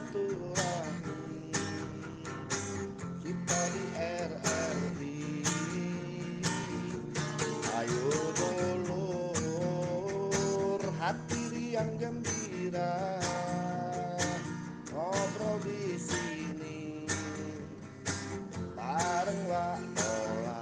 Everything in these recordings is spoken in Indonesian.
silaturahmi kita di RRI. Ayo dulur hati riang gembira ngobrol di sini bareng Wak Ola.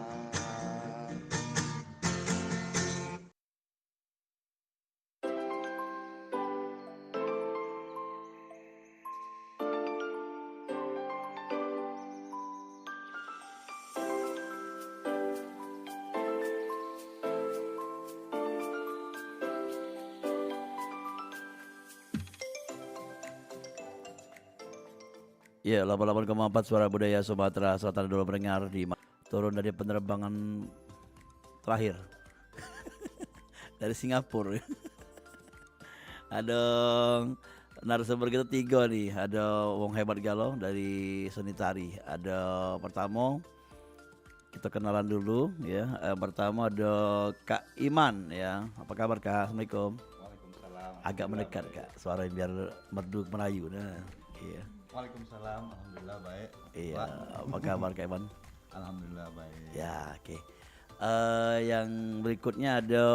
Ya, 88,4 Suara Budaya Sumatera Selatan dulu mendengar di turun dari penerbangan terakhir dari Singapura. Ada narasumber kita 3 nih. Ada wong hebat galau dari seni tari. Ada pertama kita kenalan dulu ya. Pertama ada Kak Iman ya. Apa kabar Kak? Assalamualaikum. Waalaikumsalam. Agak mendekat Kak, suara biar merdu Melayu nah. Iya. Waalaikumsalam. Alhamdulillah baik. Iya, Pak. apa kabar Kak Iman? Alhamdulillah baik. Ya, oke. Yang berikutnya ada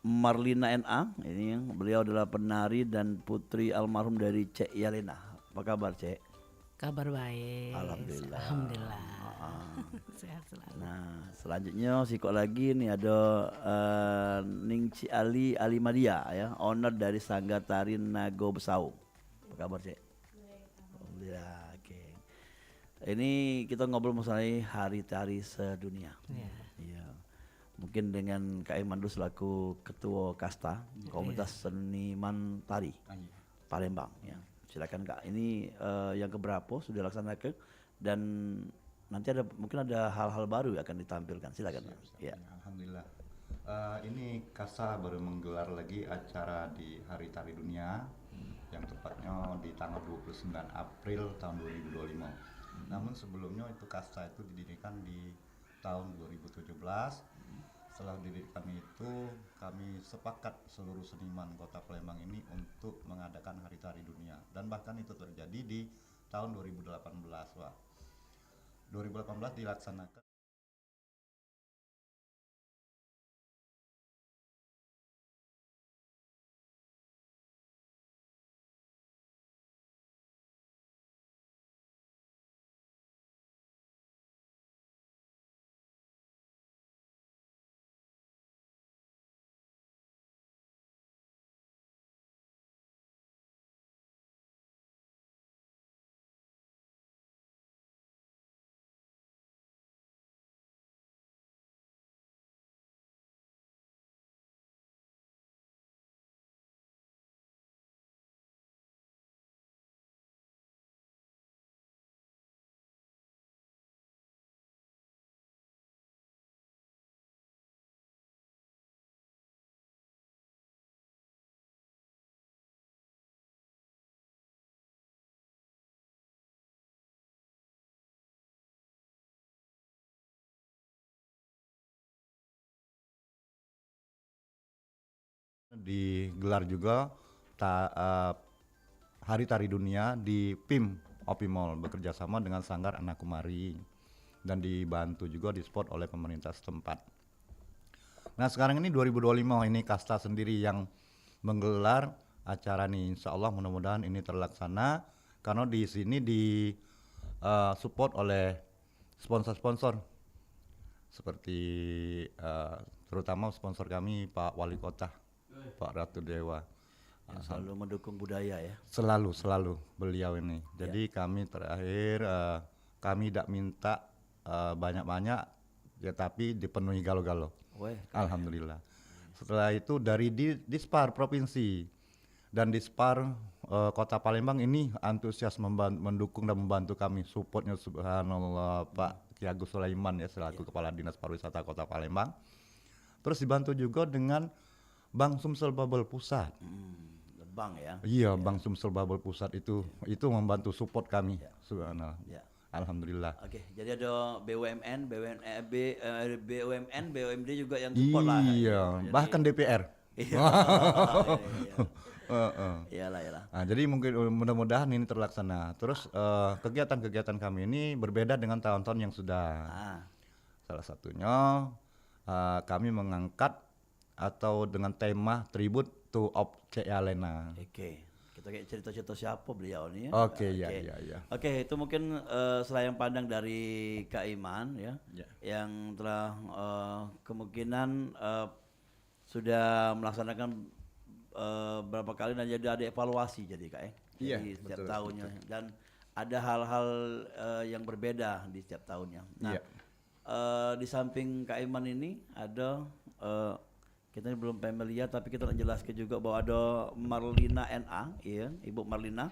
Marlina NA. Ini beliau adalah penari dan putri almarhum dari Cek Yalena. Apa kabar Cek? Kabar baik. Alhamdulillah. Alhamdulillah. Sehat selalu. Nah, selanjutnya sikok lagi nih ada Ningsi Ali Alimadia ya, owner dari Sanggar Tari Nago Besau. Apa kabar Cek? Alhamdulillah. Oke. Ini kita ngobrol mengenai Hari Tari Sedunia. Iya. Mungkin dengan Kak Iman selaku Ketua Kasta Komunitas Seniman Tari Palembang ya. Silakan Kak. Ini yang keberapa sudah laksanakan dan nanti mungkin ada hal-hal baru yang akan ditampilkan. Silakan. Ya. Alhamdulillah. Ini Kasa baru menggelar lagi acara di Hari Tari Dunia yang tepatnya di tanggal 29 April tahun 2025. Namun sebelumnya itu Kasa itu didirikan di tahun 2017. Setelah didirikan itu kami sepakat seluruh seniman Kota Palembang ini untuk mengadakan Hari Tari Dunia dan bahkan itu terjadi di tahun 2018, Pak. 2018 dilaksanakan digelar juga Hari Tari Dunia di PIM Opimol bekerja sama dengan Sanggar Anak Kumari dan dibantu juga di support oleh pemerintah setempat. Nah sekarang ini 2025 ini Kasta sendiri yang menggelar acara nih, insya Allah mudah-mudahan ini terlaksana karena di sini di support oleh sponsor-sponsor seperti terutama sponsor kami Pak Wali Kota Pak Ratu Dewa Yang selalu mendukung budaya ya. selalu beliau ini. Jadi kami terakhir kami tidak minta banyak-banyak ya tapi dipenuhi galo-galo. Alhamdulillah. Setelah itu dari Dispar provinsi dan Dispar Kota Palembang ini antusias mendukung dan membantu kami, supportnya subhanallah Pak Ki Agus Sulaiman ya selaku Kepala Dinas Pariwisata Kota Palembang. Terus dibantu juga dengan Bank Sumsel Babel Pusat. Bank ya. Iya, Bank Sumsel Babel Pusat itu membantu support kami. Subhanallah. Ya. Alhamdulillah. Oke, jadi ada BUMN, BUMD juga yang support lah. Iya, Jadi, bahkan DPR. Iya. Iya. Heeh. Iyalah, iyalah. Nah, jadi mungkin mudah-mudahan ini terlaksana. Terus kegiatan-kegiatan kami ini berbeda dengan tahun-tahun yang sudah. Ah, Salah satunya kami mengangkat atau dengan tema tribute to of Cek Yalena. oke. Kita kayak cerita-cerita siapa beliau nih ya. Oke, ya, Oke. ya, ya. Oke, itu mungkin selayang pandang dari Kak Iman ya, Ya. yang telah kemungkinan sudah melaksanakan berapa kali dan jadi ada evaluasi jadi Kak ya. Iya, Jadi setiap betul, tahunnya dan ada hal-hal yang berbeda di setiap tahunnya. Nah, Iya. di samping Kak Iman ini ada kita ini belum familiar tapi kita jelaskan juga bahwa ada Marlina NA, ya, Ibu Marlina,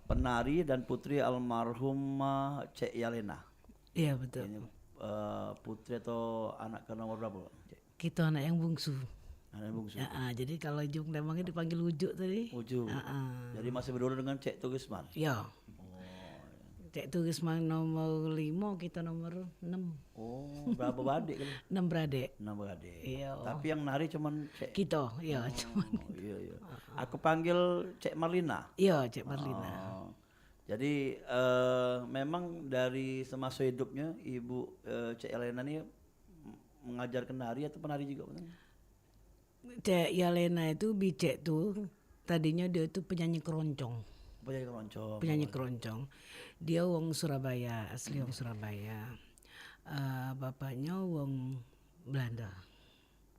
penari dan putri almarhumah Cek Yalena. Iya betul. Ini putri atau anak ke nomor berapa, Cek? Kita anak yang bungsu. Anak bungsu. Jadi kalau Ujung Lembangnya dipanggil Ujuk tadi. Uju. Jadi masih berdua dengan Cek Tugisman. Ya. Cek Tugisman nomor 5, kita nomor 6. Oh, berapa beradik kan? 6 beradik. 6 beradik. Iya. Tapi yang nari cuman Cek. Kita, ya cuman. Oh, iya iya. Aku panggil Cek Marlina. Iya, Cek Marlina. Oh. Jadi memang dari semasa hidupnya Ibu Cek Elena ini mengajarkan nari atau penari juga? Cek Yalena itu Bicek tuh tadinya dia tuh penyanyi keroncong. Penyanyi keroncong. Penyanyi keroncong. Dia wong Surabaya, asli wong Surabaya. Bapaknya wong Belanda.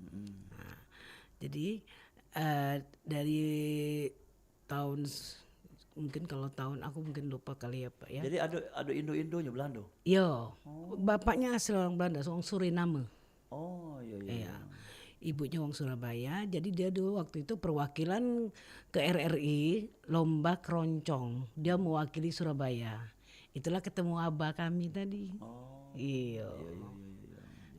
Nah, jadi dari tahun mungkin kalau tahun aku mungkin lupa kali ya Pak ya. Jadi ada Indo-Indonya Belanda. Iya, bapaknya asli orang Belanda, orang Suriname. Oh iya iya. Iya. Ibunya wong Surabaya, jadi dia dulu waktu itu perwakilan ke RRI lomba keroncong. Dia mewakili Surabaya. Itulah ketemu abah kami tadi. Oh. Iya. Iya.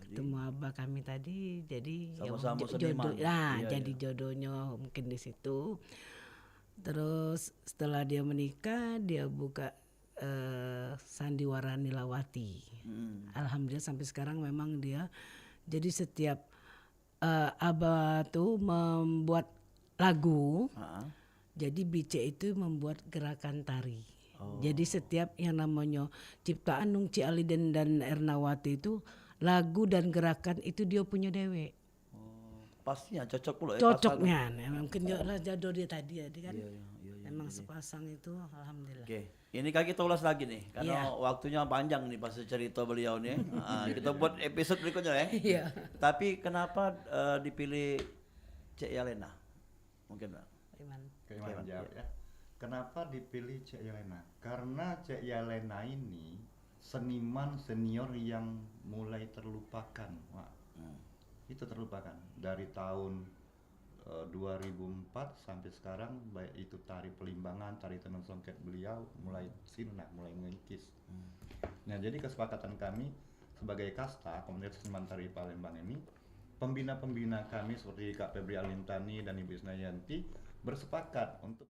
Ketemu abah kami tadi, jadi ya Sama-sama jodoh. seniman. Nah, Iya, jadi jodohnya mungkin di situ. Terus setelah dia menikah, dia buka Sandiwara Nilawati. Alhamdulillah sampai sekarang memang dia jadi setiap Abah tuh membuat lagu. Jadi BC itu membuat gerakan tari. Jadi setiap yang namanya ciptaan Nung Ci Aliden dan Ernawati itu lagu dan gerakan itu dia punya dewek. Pastinya cocok pula ya. Cocoknya, mungkin jodoh dia tadi ya, kan. Memang sepasang itu, alhamdulillah. Oke, ini kan kita ulas lagi nih, karena waktunya panjang nih pas cerita beliau nih. Kita buat episode berikutnya ya. Iya. Tapi kenapa dipilih Cek Yalena? Mungkin Pak. Gimana jawab ya? Kenapa dipilih Cek Yalena? Karena Cek Yalena ini seniman senior yang mulai terlupakan, Pak. Itu terlupakan dari tahun 2004 sampai sekarang, baik itu tari Pelimbangan, tari Tenun Songket beliau mulai sirna, mulai mengikis. Nah, jadi kesepakatan kami sebagai kasta Komunitas Seniman Tari Palembang ini, pembina-pembina kami seperti Kak Febri Alintani dan Ibu Isnayanti bersepakat untuk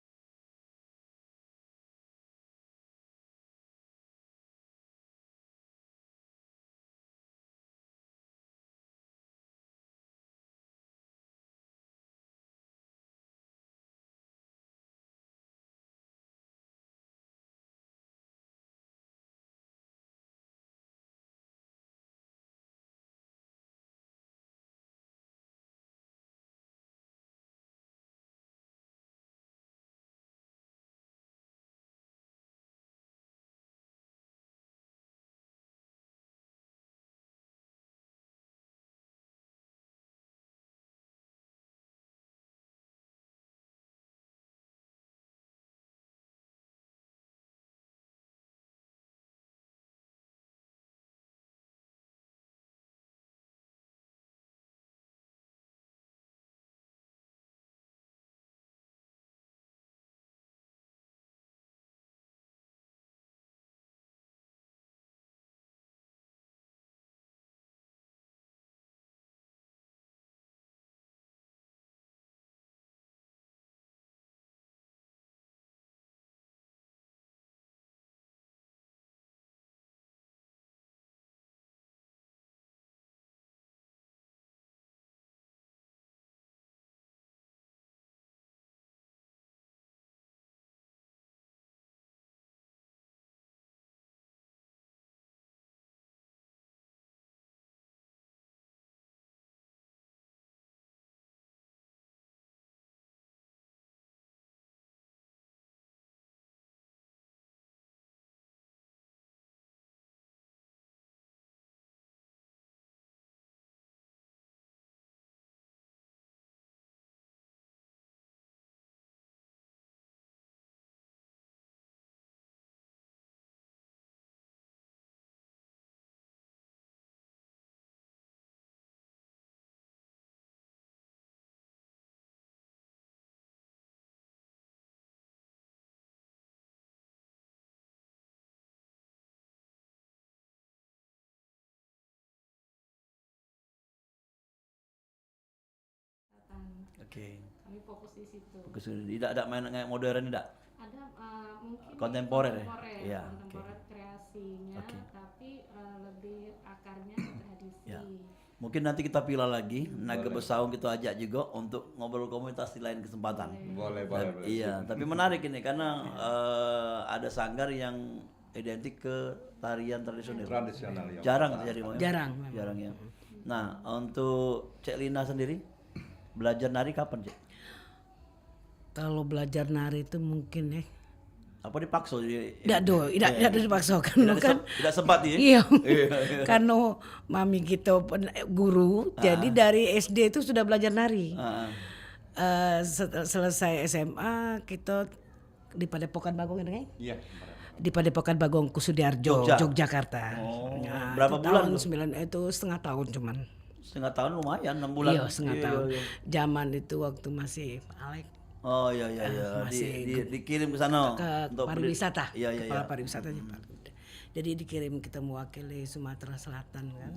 Oke. Kami fokus di situ. Fokus tidak ada main kayak modern tidak? Ada mungkin Kontemporer ya? Iya, kontemporer kreasinya, Oke. tapi lebih akarnya ke tradisi. Ya. Mungkin nanti kita pilih lagi Naga Besaung kita ajak juga untuk ngobrol komunitas di lain kesempatan. Boleh. Iya, tapi menarik ini karena ada sanggar yang identik ke tarian tradisional. Tradisional ya. Jarang terjadi Bang, ya? Jarang memang. Jarang ya. Nah, untuk Cek Lina sendiri belajar nari kapan, Cek? Kalau belajar nari itu mungkin Apa dipaksa jadi? tidak dipaksakan kan. Tidak sempat ya? Iya. Karena mami kita guru, jadi dari SD itu sudah belajar nari. Selesai SMA kita di Padepokan Bagong kan? Iya. Di Padepokan Bagong Kusudiarjo, Yogyakarta. Oh, Nah, berapa itu bulan tahun tuh? 9 itu setengah tahun cuman. Setengah tahun lumayan, 6 bulan. Iya, setengah Iya, tahun. iya. Zaman itu waktu masih Alek Oh iya. masih Dikirim ke sana ke pariwisata, Iya. kepala pariwisata. Jadi dikirim kita mewakili Sumatera Selatan kan.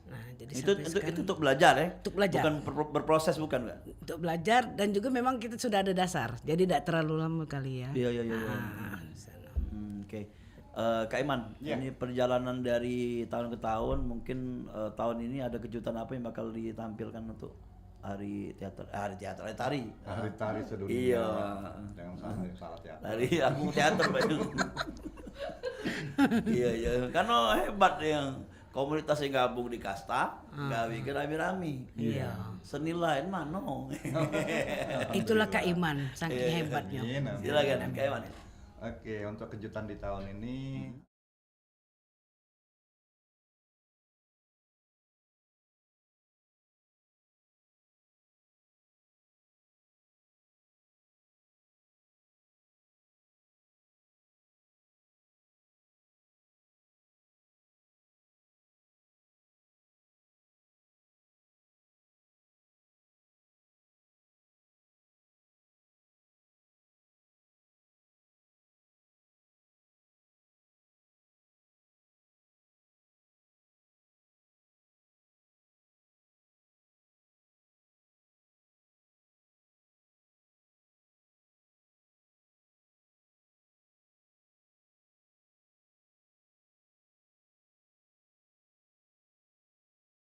Nah, jadi Itu sampai itu sekarang untuk belajar ya? Untuk belajar. Bukan berproses bukan enggak? untuk belajar dan juga memang kita sudah ada dasar. Jadi tidak terlalu lama kali ya. Iya. Di sana. Oke. Kak Iman, Iya. ini perjalanan dari tahun ke tahun, mungkin tahun ini ada kejutan apa yang bakal ditampilkan untuk hari tari. Hari tari sedunia. Iya. Jangan salah teater. Tari aku teater Pak. Iya. Karena hebat yang komunitas yang gabung di kasta, gak bikin rame-rame. Iya. Seni lain mana? Itulah Kak Iman, saking hebatnya. Amin. Silakan Kak Iman. Oke, untuk kejutan di tahun ini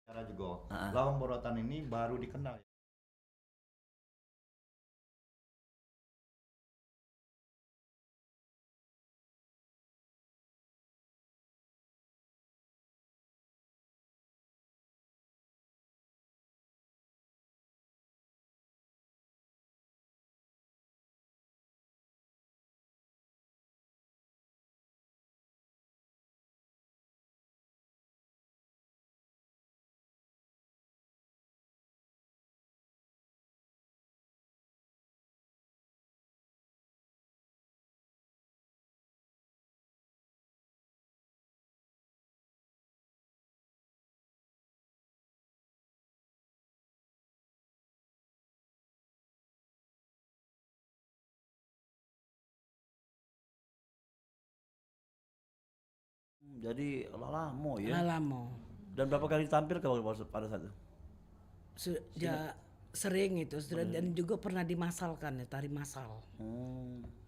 cara juga lawang borotan ini baru dikenal. Jadi lama ya. Lama. Dan berapa kali tampil kalau pada saat itu? Sudah sering itu sudah dan juga pernah dimasalkan ya, tari masal.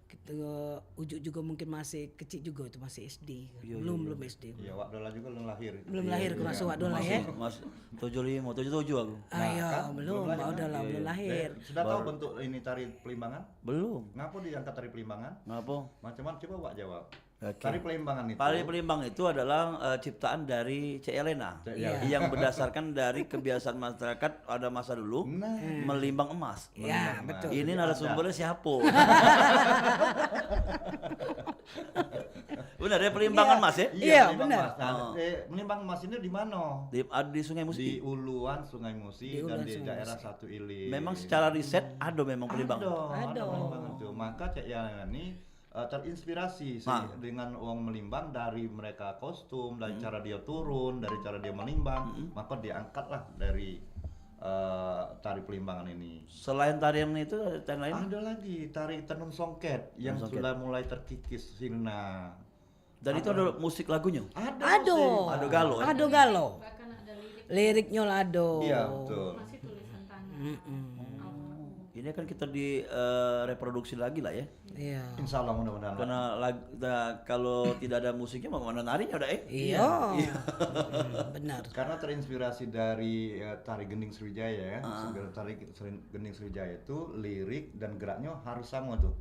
Kita Ujuk juga mungkin masih kecil juga itu masih SD. Belum SD. Iya, Wak Dola juga belum lahir. Belum lahir ke masuk Wak Dola ya. Mas 75, 77 aku. Ayo, Kan, belum Wak Dola belum lahir. Sudah tahu bentuk ini tari Pelimbangan? Belum. Ngapa diangkat tari Pelimbangan? Ngapa? Macam-macam coba Wak jawab. Oke. Tari Pelimbangan itu. Tari Pelimbang itu adalah ciptaan dari Cek Elena yang berdasarkan dari kebiasaan masyarakat pada masa dulu melimbang emas. Ya, betul. Ini narasumbernya siapa? Benar ya Pelimbangan emas ya? Iya, Melimbang benar. Emas. Nah, Melimbang Emas ini di mana? Di Sungai Musi. Di Uluan Sungai Musi Di dan Uluan di Sungai daerah Satu Ilir. Memang secara riset ada memang Pelimbang. Ada Pelimbangan tuh. Maka Cek Yana ini terinspirasi dengan uang melimbang dari mereka kostum, dari cara dia turun, dari cara dia melimbang, maka diangkatlah dari tari Pelimbangan ini. Selain tarian itu ada tarian lain? Ada lagi tari tenun songket yang sudah mulai terkikis sirna. Dan itu ada musik lagunya? Ado. Ada galo ya? Ado galo. Bahkan ada lirik Liriknya lado. Iya betul. masih tulisan tangan. Ini kan kita di reproduksi lagi lah ya. Iya. Insya Allah mudah-mudahan. Pak. Karena kalau tidak ada musiknya mau mana narinya udah Iya. Benar. Karena terinspirasi dari tari Gending Sriwijaya ya. Tari Gending Sriwijaya itu lirik dan geraknya harus sama tuh.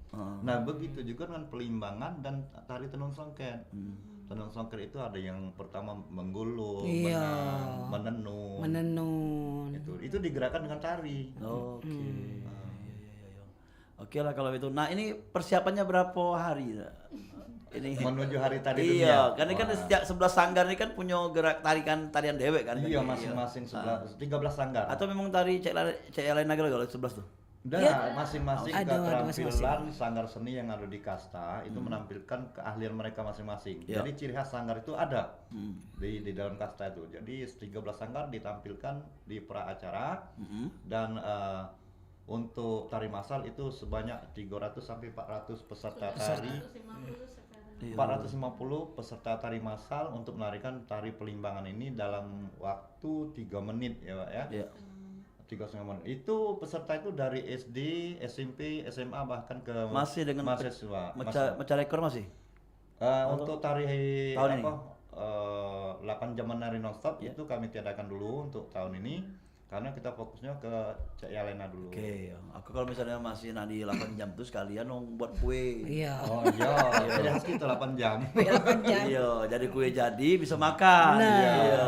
Nah begitu juga dengan Pelimbangan dan tari Tenun Songket. Tenun Songket itu ada yang pertama menggulung, Iya. menenun. Menenun. Itu digerakkan dengan tari. Oke. Iya. Oke lah kalau itu. Nah ini persiapannya berapa hari? Ini Menuju hari tari dunia. iya, karena kan Wah. setiap 11 sanggar ini kan punya gerak tarian dewek kan. Iya masing-masing 13 sanggar. Atau memang tari Cek Lain Naga kalau 11 tuh. Nah, masing-masing Ada keterampilan masing-masing. sanggar seni yang ada di kasta itu menampilkan keahlian mereka masing-masing. Ya. Jadi ciri khas sanggar itu ada di dalam kasta itu. Jadi 13 sanggar ditampilkan di pra acara dan untuk tari massal itu sebanyak 300 sampai 400 peserta tari. 150 sekarang. 450 peserta tari massal untuk menarikan tari Pelimbangan ini dalam waktu 3 menit ya Pak ya. Iya. 3,5 menit. Itu peserta itu dari SD, SMP, SMA bahkan ke Masih dengan mahasiswa. Meca rekor masih? Untuk tari tahun apa 8 jam menari nonstop Ya. itu kami tiadakan dulu untuk tahun ini karena kita fokusnya ke Cek Yalena dulu. Oke, aku kalau misalnya masih nadi 8 jam tuh sekalian dong buat kue. Iya. Oh iya, jadi khas kita 8 jam. Iya, jadi kue jadi bisa makan. Nah. Iya.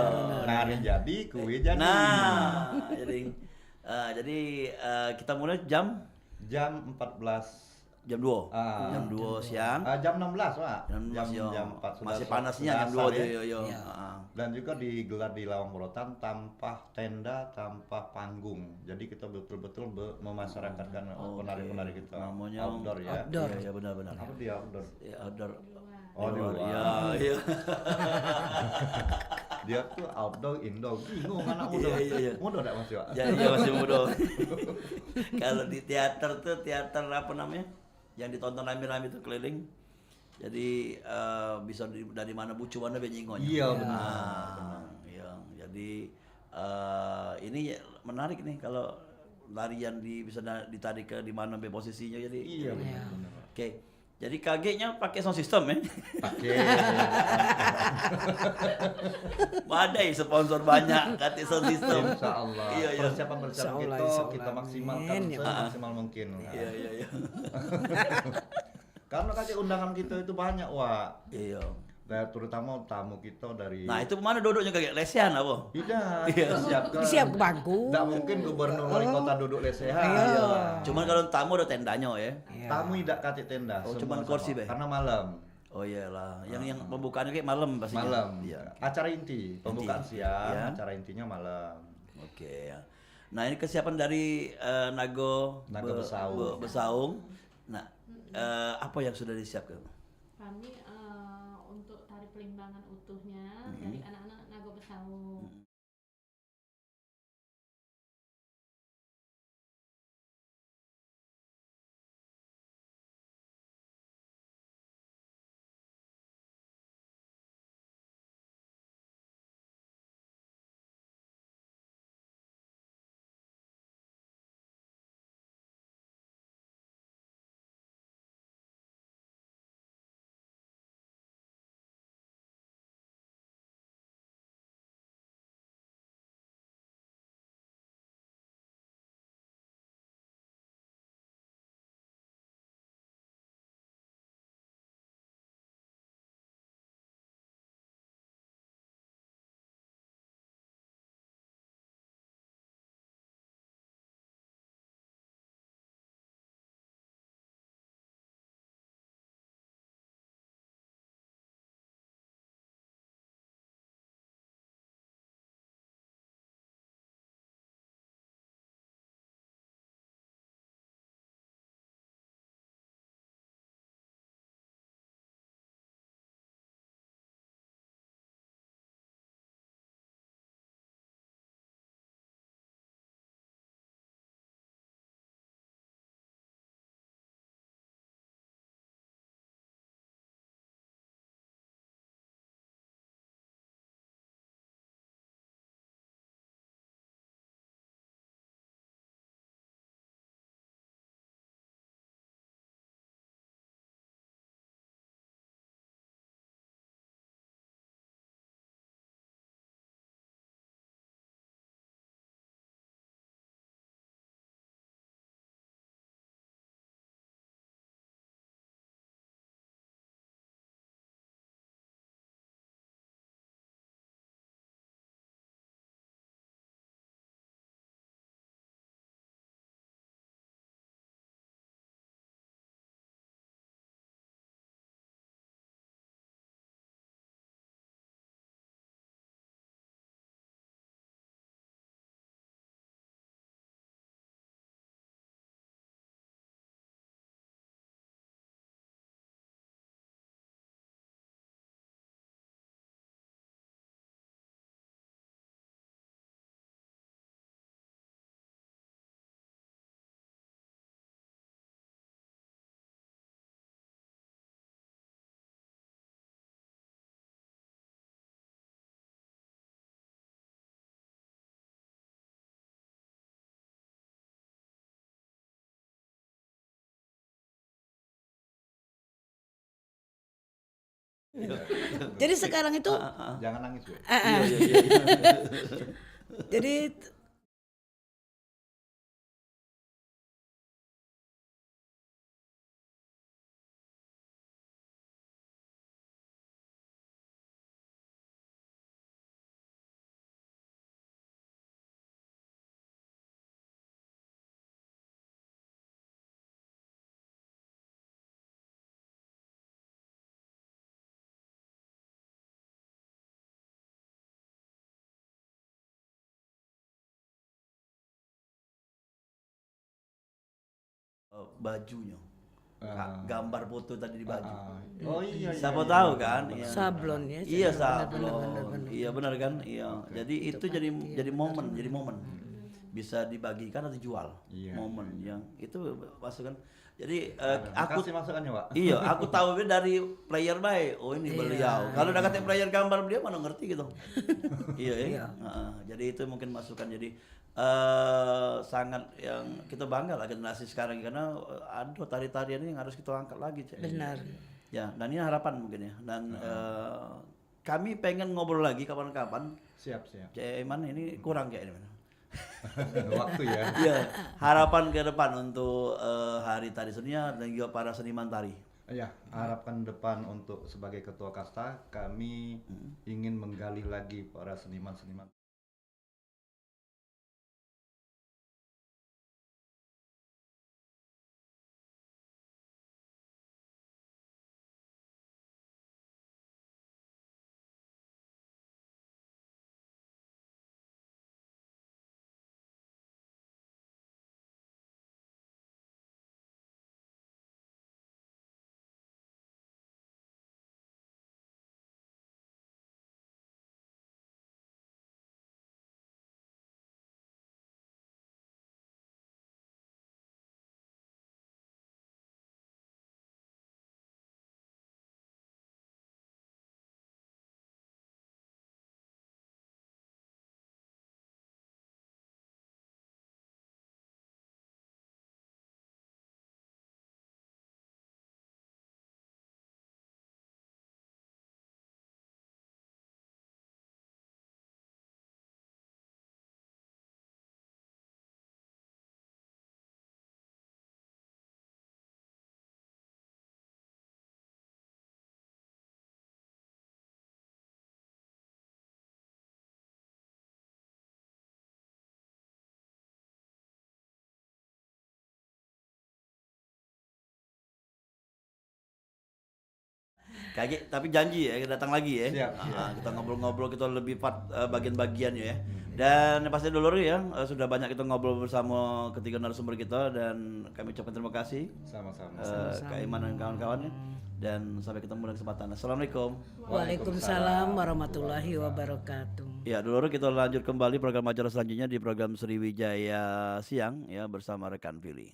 Nari jadi, kue jadi. Nah, jadi kita mulai jam Jam 14 jam 2. Ah. Jam 2 siang. jam 16 Pak. Jam 4 masih panasnya jam 2 sudah tuh, asar ya. yo. Dan juga digelar di Lawang Borotan tanpa tenda, tanpa panggung. Jadi kita betul-betul memasyarakatkan penari-penari kita. Namanya outdoor ya. outdoor. Iya, benar-benar. Apa dia outdoor? Ya, outdoor. Oh, di luar. Iya, iya. Dia tuh outdoor, indoor. Bingung anak muda. Iya. Muda enggak Mas Pak? Ya, iya masih muda. Kalau di teater tuh teater apa namanya? Yang ditonton rame-rame itu keliling. Jadi bisa dari mana bucu mana benyingonya. Iya, benar. Iya. Jadi ini menarik nih kalau larian bisa ditarik ke di mana be posisinya jadi. Iya, benar. Oke. Jadi kagetnya pakai sound system ya. Pakai. Badai sponsor banyak kata sound system. Insya Allah. Iya. Persiapan Insya Allah, kita insya kita Allah. maksimalkan Amin, ya semaksimal mungkin. Iya. Karena kasih undangan kita itu banyak, Wak. Iya. Nah, terutama tamu kita dari Nah, itu mana duduknya kayak lesehan apa? tidak Iya. disiapkan. Siap bangku. Nggak mungkin gubernur wali kota duduk lesehan. Iya. Cuman kalau tamu ada tendanya ya. Tamu tidak kasih tenda. Oh, semua cuman sama. kursi, Be? Karena malam. Oh iyalah, yang pembukaannya kayak malam pastinya. Malam. Iya. Acara inti, pembukaan siang, Iya. acara intinya malam. Oke ya. Nah, ini kesiapan dari Nago Besaung. Besaung. Nah, apa yang sudah disiapkan? Kami untuk tari Pelimbangan utuhnya dari anak-anak Nago Besaung. Jadi sekarang itu Jangan nangis Bu. Iya, iya, iya. jadi Bajunya. Ah. Gambar foto tadi di baju. Oh iya. Siapa iya, tahu iya. kan? Iya. sablon ya. Iya benar, sablon. benar. Iya benar kan? Iya. Jadi itu jadi momen, jadi momen. Bisa dibagikan atau dijual. Iya, Momen yang itu masukan. Jadi Aku aku kasih masukannya Pak. iya, aku tahu dari player baik. Oh ini beliau. Kalau udah kata player gambar beliau mana ngerti gitu. Iya ya. Heeh. Jadi itu mungkin masukan. Jadi sangat yang kita bangga lah generasi sekarang karena ada tari-tarian yang harus kita angkat lagi. Cek. Benar. Ya, dan ini harapan mungkin ya. Dan kami pengen ngobrol lagi kapan-kapan. Siap. Cek Iman ini kurang kayak ini. Waktu ya. Iya, harapan ke depan untuk Hari Tari Sedunia dan juga para seniman tari. Ya, harapan depan untuk sebagai ketua kasta kami ingin menggali lagi para seniman-seniman. Kaget, tapi janji ya datang lagi ya. Siap, Kita ngobrol-ngobrol kita lebih bagian-bagiannya ya. Dan pasti dulu ya sudah banyak kita ngobrol bersama ketiga narasumber kita dan kami ucapkan terima kasih Sama-sama. Kak Iman dan kawan-kawannya dan sampai ketemu di kesempatan. Assalamualaikum. Waalaikumsalam warahmatullahi wabarakatuh. Ya, dulu kita lanjut kembali program acara selanjutnya di program Sriwijaya Siang ya bersama rekan Pilih.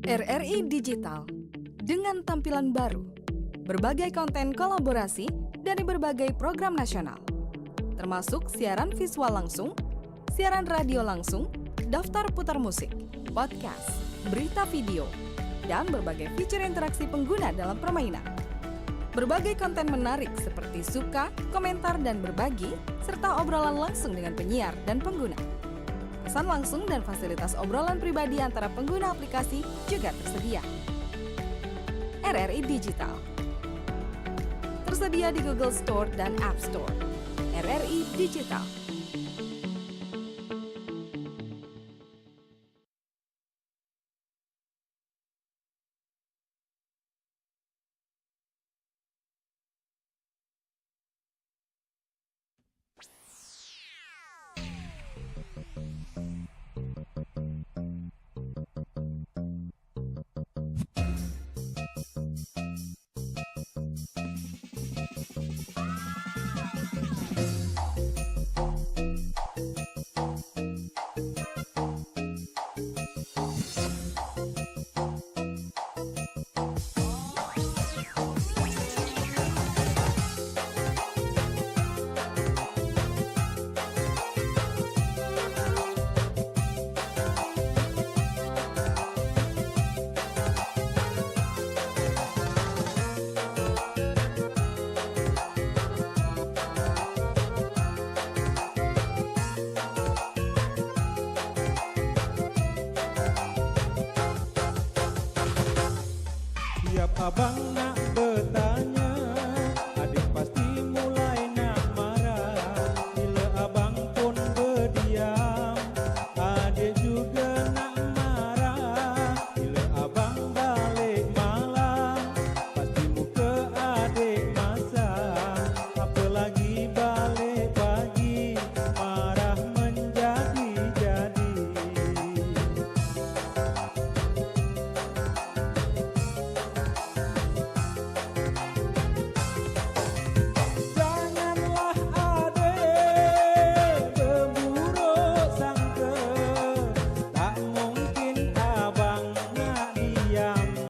RRI Digital dengan tampilan baru, berbagai konten kolaborasi dari berbagai program nasional, termasuk siaran visual langsung, siaran radio langsung, daftar putar musik, podcast, berita video, dan berbagai fitur interaksi pengguna dalam permainan. Berbagai konten menarik seperti suka, komentar, dan berbagi, serta obrolan langsung dengan penyiar dan pengguna. Pesan langsung dan fasilitas obrolan pribadi antara pengguna aplikasi juga tersedia. RRI Digital tersedia di Google Store dan App Store. RRI Digital. Tiap abang nak